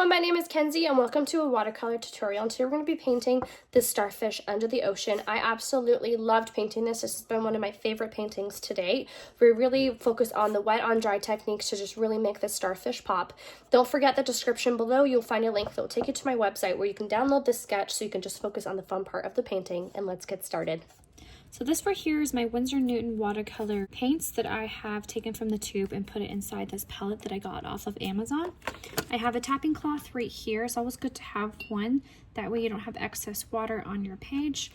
everyone, my name is Kenzie and welcome to a watercolor tutorial. And today we're going to be painting this starfish under the ocean. I absolutely loved painting this. This has been one of my favorite paintings to date. We really focus on the wet on dry techniques to just really make this starfish pop. Don't forget the description below. You'll find a link that will take you to my website where you can download this sketch so you can just focus on the fun part of the painting. And let's get started. So this right here is my Winsor Newton watercolor paints that I have taken from the tube and put it inside this palette that I got off of Amazon. I have a tapping cloth right here. It's always good to have one. That way you don't have excess water on your page.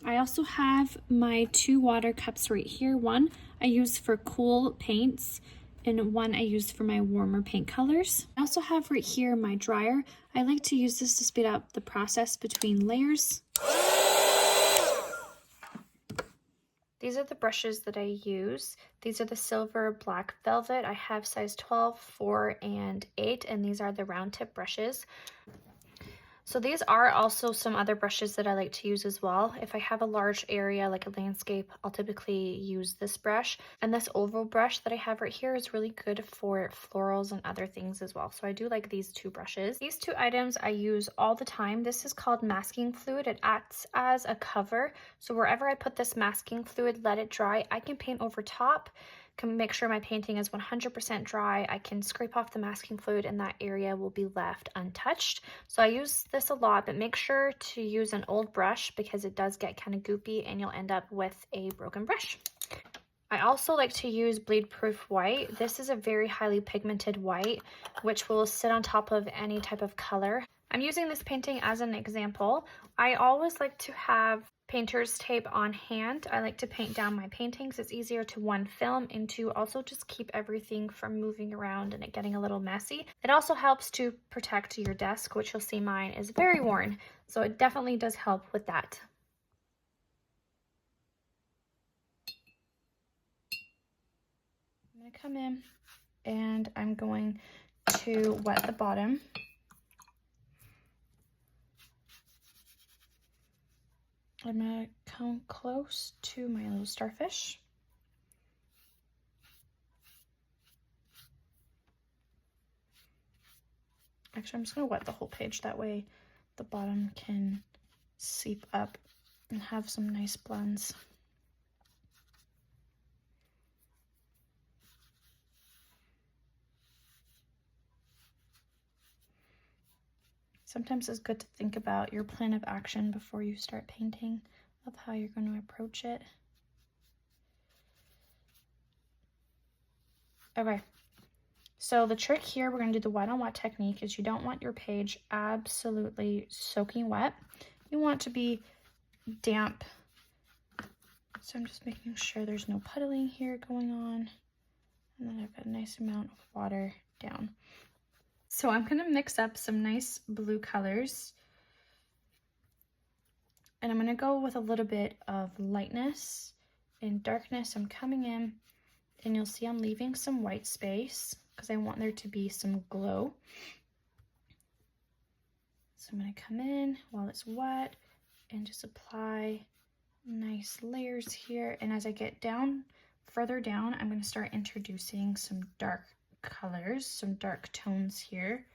I also have my 2 water cups right here. One I use for cool paints and one I use for my warmer paint colors. I also have right here my dryer. I like to use this to speed up the process between layers. These are the brushes that I use. These are the silver black velvet. I have size 12, 4, and 8, and these are the round tip brushes. So these are also some other brushes that I like to use as well. If I have a large area like a landscape, I'll typically use this brush. And this oval brush that I have right here is really good for florals and other things as well. So I do like these 2 brushes. These 2 items I use all the time. This is called masking fluid. It acts as a cover. So wherever I put this masking fluid, let it dry, I can paint over top. Can make sure my painting is 100% dry. I can scrape off the masking fluid and that area will be left untouched. So I use this a lot, but make sure to use an old brush because it does get kind of goopy and you'll end up with a broken brush. I also like to use bleed proof white. This is a very highly pigmented white, which will sit on top of any type of color. I'm using this painting as an example. I always like to have painter's tape on hand. I like to paint down my paintings. It's easier to 1, film, and 2, also just keep everything from moving around and it getting a little messy. It also helps to protect your desk, which you'll see mine is very worn. So it definitely does help with that. I'm going to come in and I'm going to wet the bottom. I'm going to come close to my little starfish. Actually, I'm just going to wet the whole page. That way the bottom can seep up and have some nice blends. Sometimes it's good to think about your plan of action before you start painting, of how you're going to approach it. Okay, so the trick here, we're going to do the wet on wet technique, is you don't want your page absolutely soaking wet. You want it to be damp. So I'm just making sure there's no puddling here going on. And then I've got a nice amount of water down. So I'm going to mix up some nice blue colors. And I'm going to go with a little bit of lightness and darkness. I'm coming in and you'll see I'm leaving some white space because I want there to be some glow. So I'm going to come in while it's wet and just apply nice layers here. And as I get down, further down, I'm going to start introducing some dark colors, some dark tones here.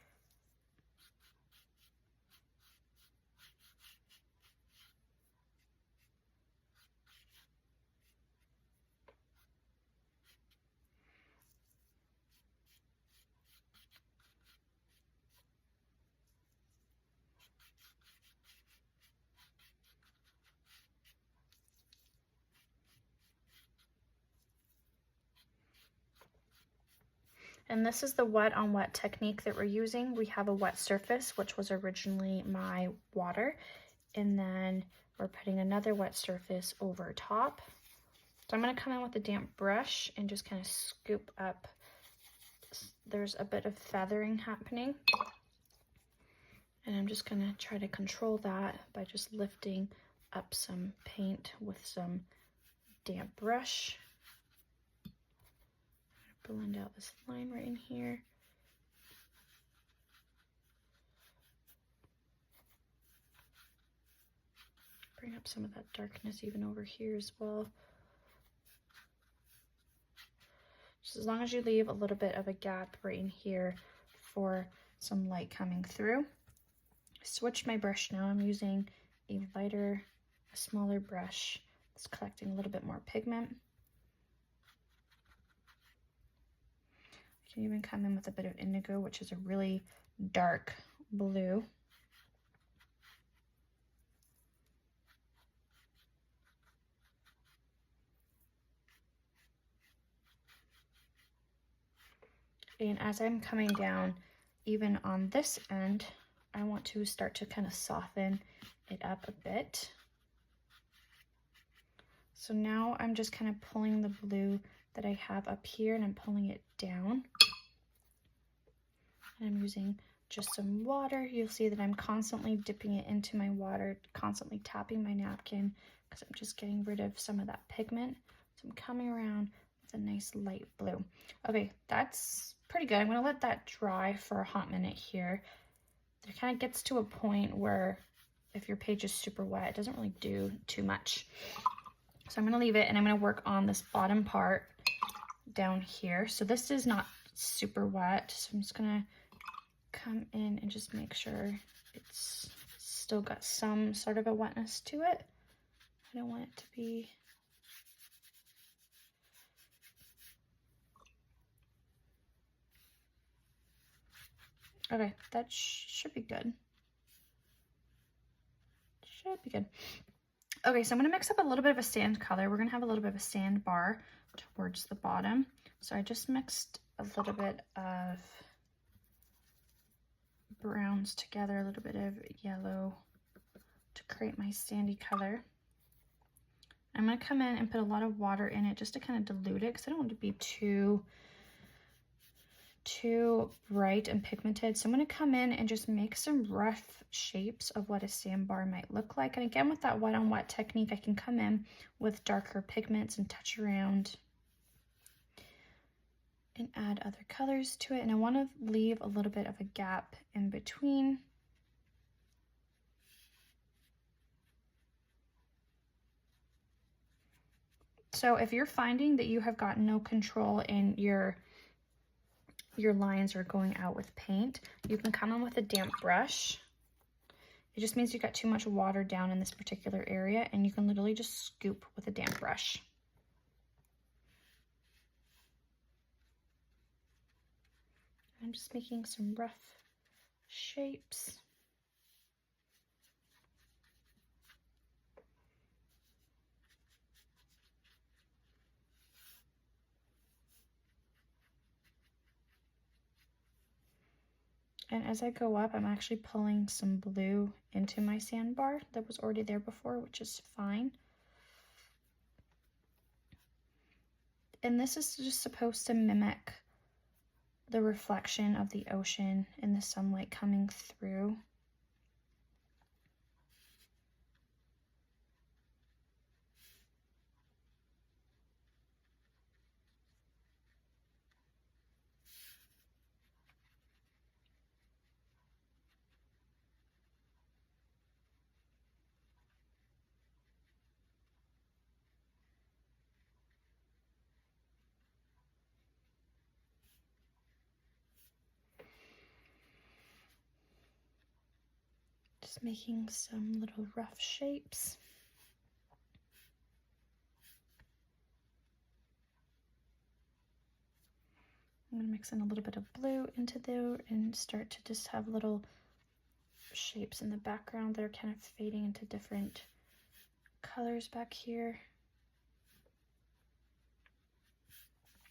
And this is the wet on wet technique that we're using. We have a wet surface, which was originally my water. And then we're putting another wet surface over top. So I'm going to come in with a damp brush and just kind of scoop up. There's a bit of feathering happening. And I'm just going to try to control that by just lifting up some paint with some damp brush. Blend out this line right in here. Bring up some of that darkness even over here as well. Just as long as you leave a little bit of a gap right in here for some light coming through. Switch my brush now. I'm using a lighter, a smaller brush. It's collecting a little bit more pigment. I can even come in with a bit of indigo, which is a really dark blue. And as I'm coming down, even on this end, I want to start to kind of soften it up a bit. So now I'm just kind of pulling the blue that I have up here and I'm pulling it down. And I'm using just some water. You'll see that I'm constantly dipping it into my water, constantly tapping my napkin because I'm just getting rid of some of that pigment. So I'm coming around with a nice light blue. Okay, that's pretty good. I'm gonna let that dry for a hot minute here. It kind of gets to a point where if your page is super wet, it doesn't really do too much. So I'm gonna leave it and I'm gonna work on this bottom part down here. So this is not super wet, so I'm just gonna come in and just make sure it's still got some sort of a wetness to it. I don't want it to be okay. That should be good. Should be good. Okay, so I'm gonna mix up a little bit of a sand color. We're gonna have a little bit of a sand bar towards the bottom. So I just mixed a little bit of browns together, a little bit of yellow to create my sandy color. I'm gonna come in and put a lot of water in it just to kind of dilute it because I don't want it to be too bright and pigmented. So I'm going to come in and just make some rough shapes of what a sandbar might look like. And again, with that wet on wet technique, I can come in with darker pigments and touch around and add other colors to it. And I want to leave a little bit of a gap in between. So if you're finding that you have got no control in your lines are going out with paint, you can come in with a damp brush. It just means you got too much water down in this particular area, and you can literally just scoop with a damp brush. I'm just making some rough shapes. And as I go up, I'm actually pulling some blue into my sandbar that was already there before, which is fine. And this is just supposed to mimic the reflection of the ocean and the sunlight coming through. Just making some little rough shapes. I'm going to mix in a little bit of blue into there and start to just have little shapes in the background that are kind of fading into different colors back here.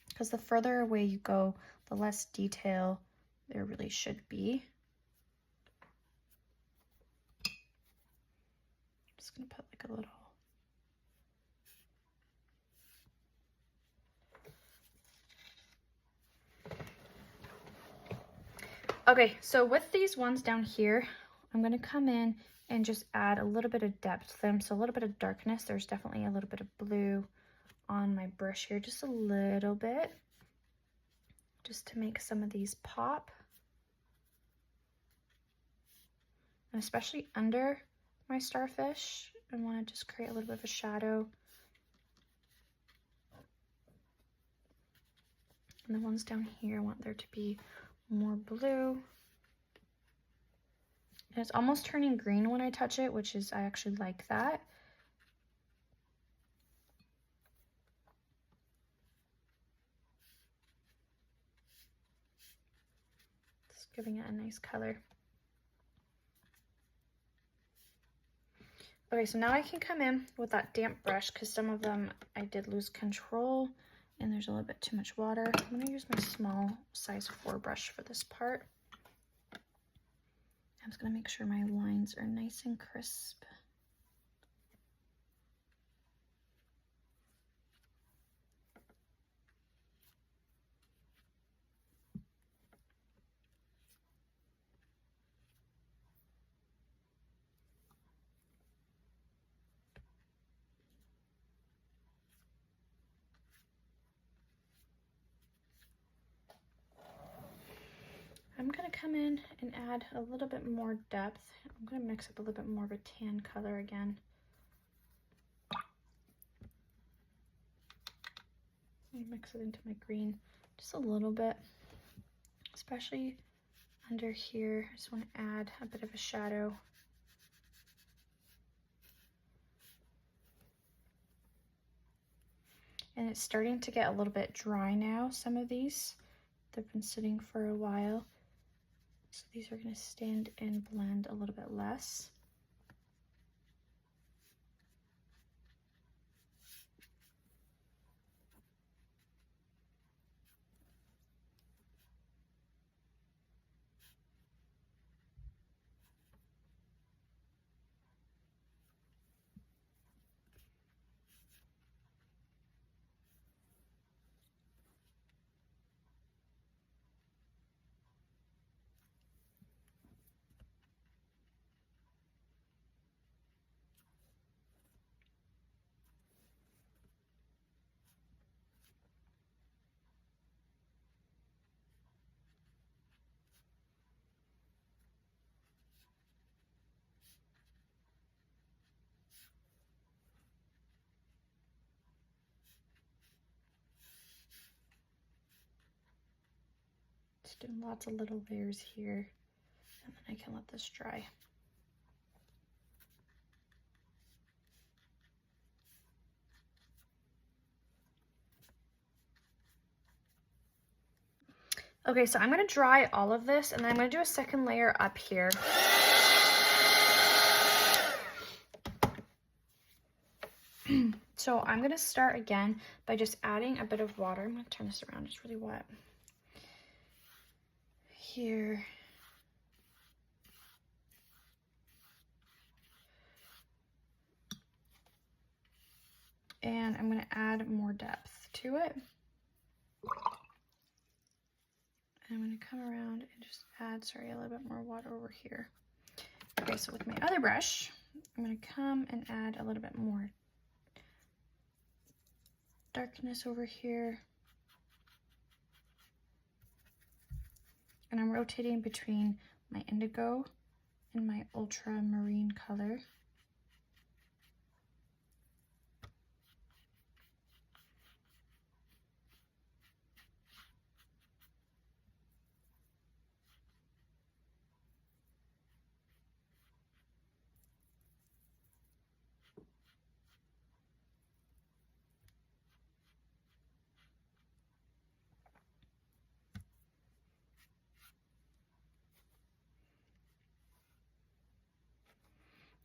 Because the further away you go, the less detail there really should be. I'm just going to put like a little okay, so with these ones down here, I'm going to come in and just add a little bit of depth to them. So a little bit of darkness. There's definitely a little bit of blue on my brush here, just a little bit, just to make some of these pop. And especially under my starfish, I want to just create a little bit of a shadow. And the ones down here, I want there to be more blue. And it's almost turning green when I touch it, which is, I actually like that. Just giving it a nice color. Okay, so now I can come in with that damp brush because some of them I did lose control and there's a little bit too much water. I'm going to use my small size 4 brush for this part. I'm just going to make sure my lines are nice and crisp. I'm going to come in and add a little bit more depth. I'm going to mix up a little bit more of a tan color again. Mix it into my green just a little bit, especially under here. I just want to add a bit of a shadow. And it's starting to get a little bit dry now, some of these. They've been sitting for a while. So these are going to stand and blend a little bit less. Just doing lots of little layers here, and then I can let this dry. Okay, so I'm going to dry all of this, and then I'm going to do a second layer up here. So I'm going to start again by just adding a bit of water. I'm going to turn this around, it's really wet. Here. And I'm going to add more depth to it. And I'm going to come around and just add, a little bit more water over here. Okay, so with my other brush, I'm going to come and add a little bit more darkness over here. And I'm rotating between my indigo and my ultramarine color.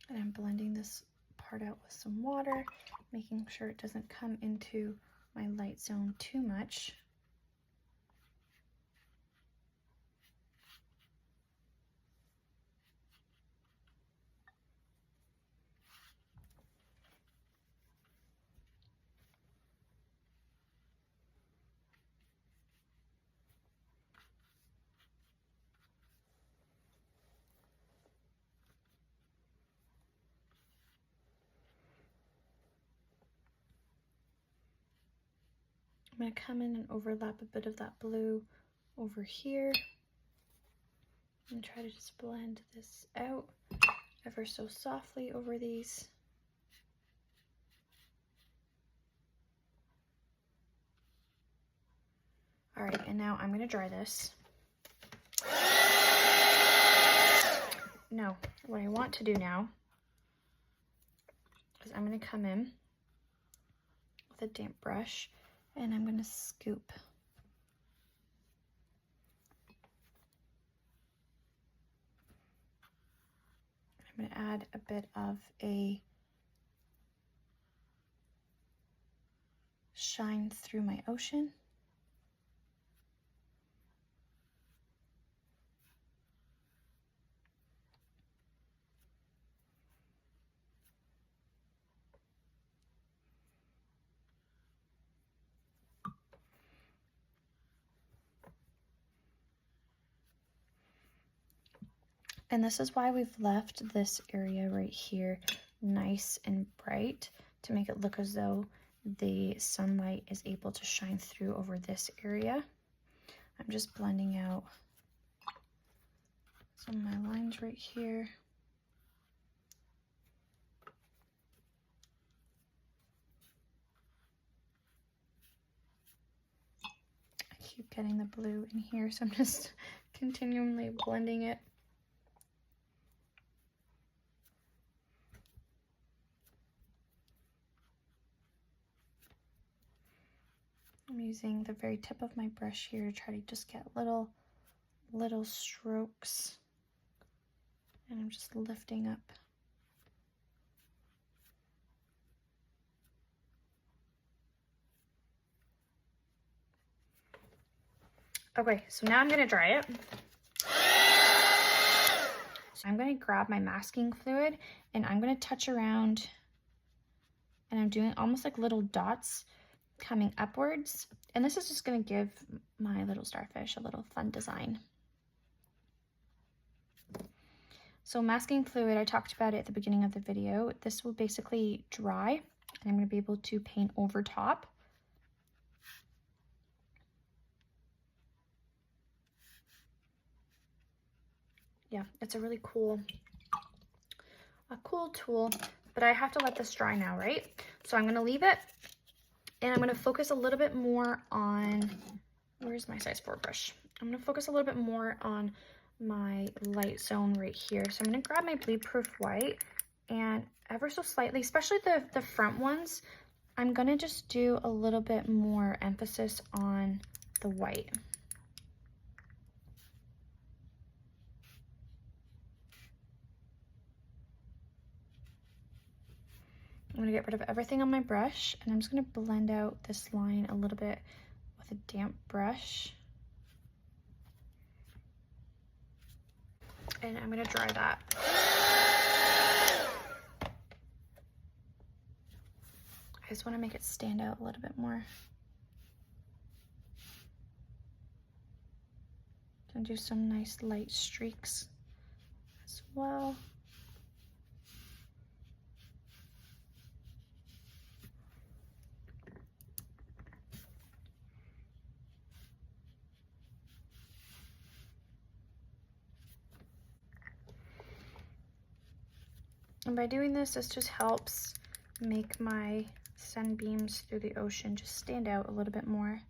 And I'm blending this part out with some water, making sure it doesn't come into my light zone too much. I'm going to come in and overlap a bit of that blue over here and try to just blend this out ever so softly over these. All right, and now I'm going to dry this. no, what I want to do now is I'm going to come in with a damp brush and I'm going to scoop. I'm going to add a bit of a shine through my ocean. And this is why we've left this area right here nice and bright, to make it look as though the sunlight is able to shine through over this area. I'm just blending out some of my lines right here. I keep getting the blue in here, so I'm just continually blending it. I'm using the very tip of my brush here to try to just get little strokes, and I'm just lifting up. Okay, so now I'm gonna dry it. So I'm gonna grab my masking fluid and I'm gonna touch around, and I'm doing almost like little dots coming upwards. And this is just gonna give my little starfish a little fun design. So masking fluid, I talked about it at the beginning of the video. This will basically dry, and I'm gonna be able to paint over top. Yeah, it's a really cool tool, but I have to let this dry now, right? So I'm gonna leave it, and I'm gonna focus a little bit more on, where's my size 4 brush? I'm gonna focus a little bit more on my light zone right here. So I'm gonna grab my bleed proof white, and ever so slightly, especially the front ones, I'm gonna just do a little bit more emphasis on the white. I'm gonna get rid of everything on my brush, and I'm just gonna blend out this line a little bit with a damp brush. And I'm gonna dry that. I just wanna make it stand out a little bit more. Gonna do some nice light streaks as well. And by doing this, this just helps make my sunbeams through the ocean just stand out a little bit more.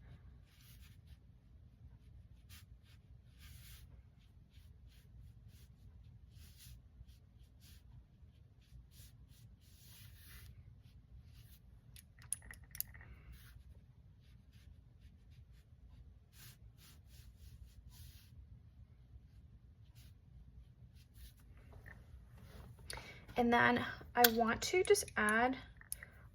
And then I want to just add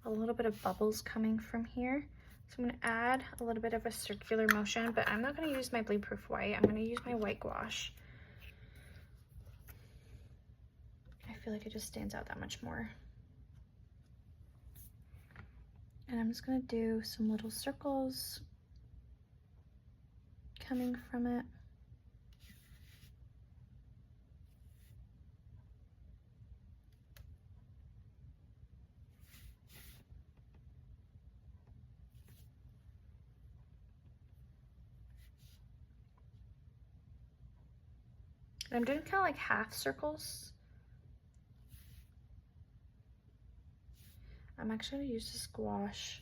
a little bit of bubbles coming from here. So I'm gonna add a little bit of a circular motion, but I'm not gonna use my bleed proof white. I'm gonna use my white gouache. I feel like it just stands out that much more. And I'm just gonna do some little circles coming from it. I'm doing kind of like half circles. I'm actually gonna use this gouache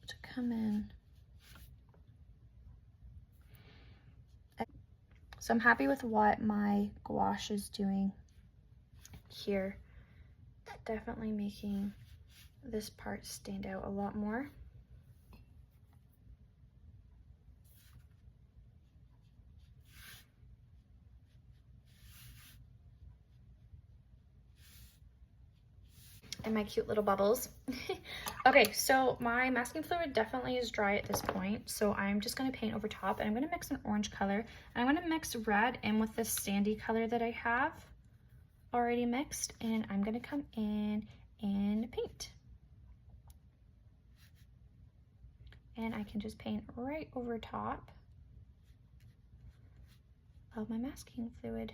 to come in. So So I'm happy with what my gouache is doing here. Definitely making this part stand out a lot more. And my cute little bubbles. Okay, so my masking fluid definitely is dry at this point, so I'm just going to paint over top, and I'm going to mix an orange color, and I'm going to mix red in with this sandy color that I have already mixed, and I'm going to come in and paint. And I can just paint right over top of my masking fluid.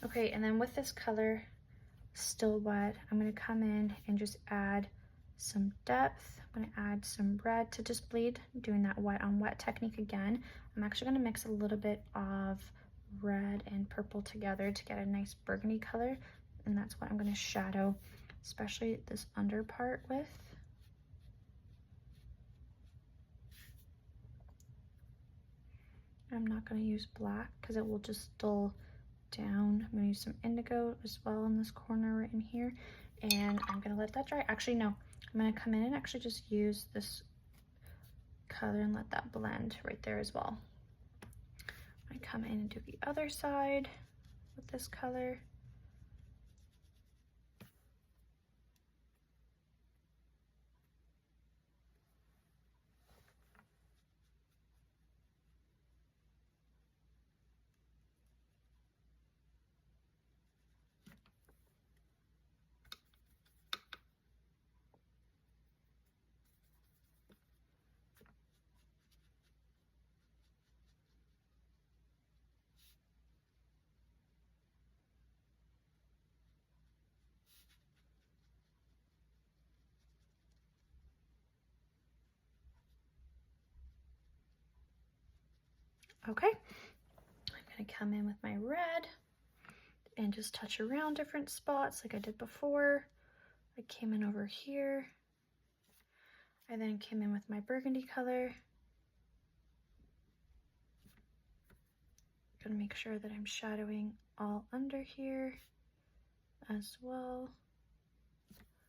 Okay, and then with this color still wet, I'm going to come in and just add some depth. I'm going to add some red to just bleed, doing that wet on wet technique again. I'm actually going to mix a little bit of red and purple together to get a nice burgundy color, and that's what I'm going to shadow, especially this under part with. I'm not going to use black because it will just dull down. I'm going to use some indigo as well in this corner right in here, and I'm going to let that dry. Actually, no, I'm going to come in and actually just use this color and let that blend right there as well. I come in and do the other side with this color. Okay, I'm going to come in with my red and just touch around different spots like I did before. I came in over here. I then came in with my burgundy color. Gonna make sure that I'm shadowing all under here as well.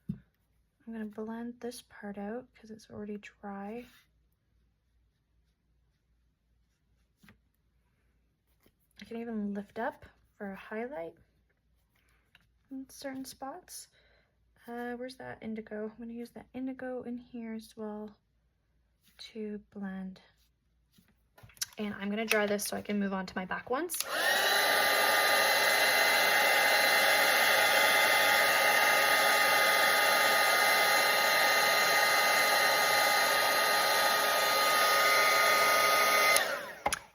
I'm gonna blend this part out because it's already dry. I can even lift up for a highlight in certain spots. Where's that indigo? I'm gonna use that indigo in here as well to blend. And I'm gonna dry this so I can move on to my back ones.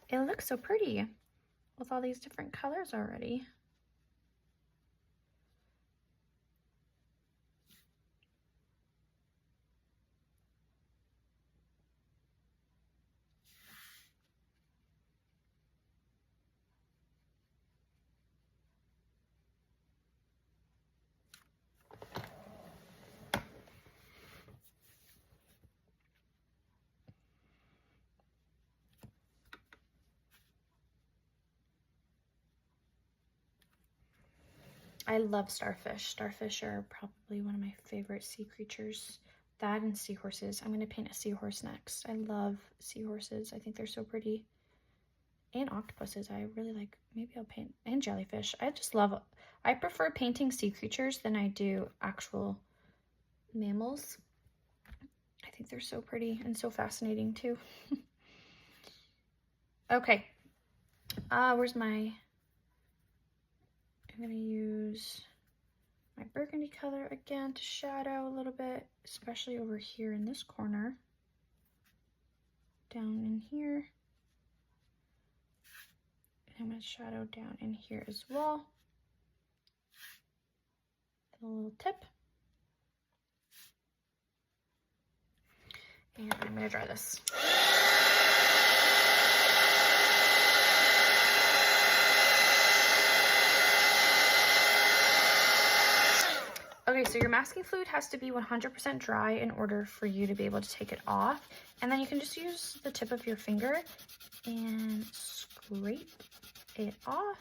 It looks so pretty with all these different colors already. I love starfish. Starfish are probably one of my favorite sea creatures. That and seahorses. I'm going to paint a seahorse next. I love seahorses. I think they're so pretty. And octopuses. I really like. Maybe I'll paint. And jellyfish. I just love. I prefer painting sea creatures than I do actual mammals. I think they're so pretty and so fascinating too. Okay. Where's my... I'm going to use my burgundy color again to shadow a little bit, especially over here in this corner. Down in here. And I'm going to shadow down in here as well. a little tip. And I'm going to dry this. Okay, so your masking fluid has to be 100% dry in order for you to be able to take it off. And then you can just use the tip of your finger and scrape it off.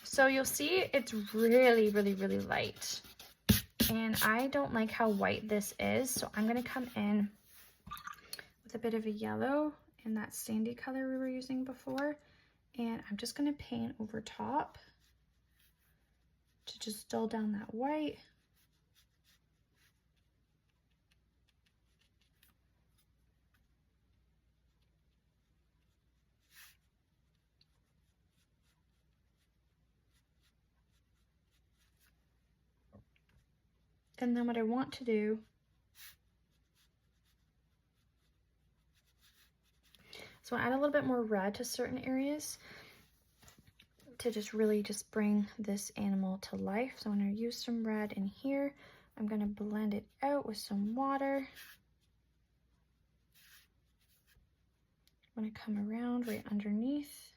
So you'll see it's really, really, really light. And I don't like how white this is, so I'm going to come in with a bit of a yellow in that sandy color we were using before. And I'm just going to paint over top to just dull down that white. And then what I want to do is I'll add a little bit more red to certain areas to just really just bring this animal to life. So I'm going to use some red in here. I'm going to blend it out with some water. I'm going to come around right underneath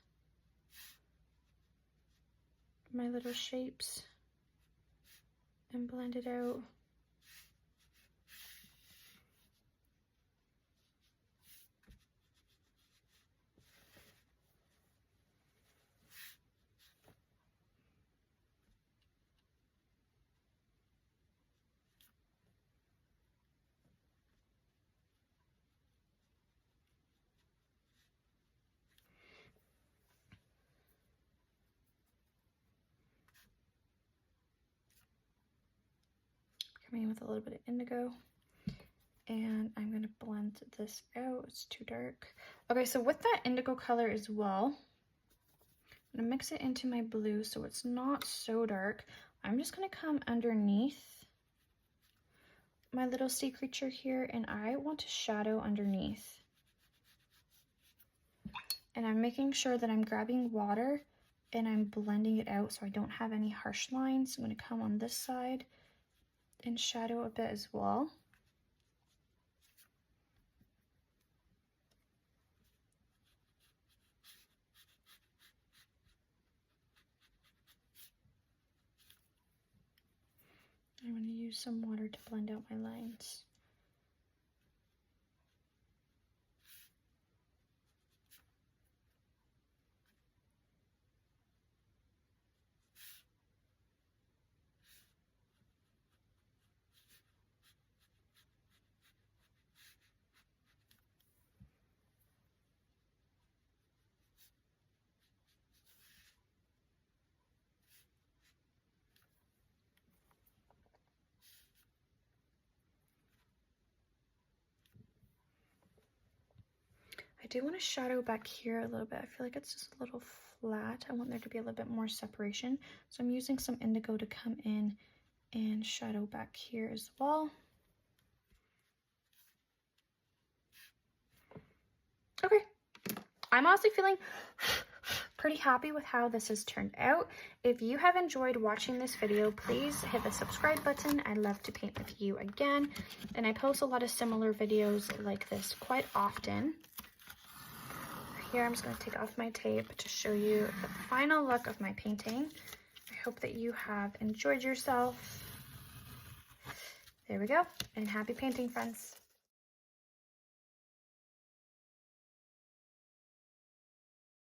my little shapes and blend it out. Coming in with a little bit of indigo. And I'm going to blend this out. It's too dark. Okay, so with that indigo color as well, I'm going to mix it into my blue so it's not so dark. I'm just going to come underneath my little sea creature here, and I want to shadow underneath. And I'm making sure that I'm grabbing water and I'm blending it out so I don't have any harsh lines. I'm going to come on this side and shadow a bit as well. I'm going to use some water to blend out my lines. I do want to shadow back here a little bit. I feel like it's just a little flat. I want there to be a little bit more separation. So I'm using some indigo to come in and shadow back here as well. Okay, I'm honestly feeling pretty happy with how this has turned out. If you have enjoyed watching this video, please hit the subscribe button. I'd love to paint with you again. And I post a lot of similar videos like this quite often. Here, I'm just going to take off my tape to show you the final look of my painting. I hope that you have enjoyed yourself. There we go, and happy painting, friends.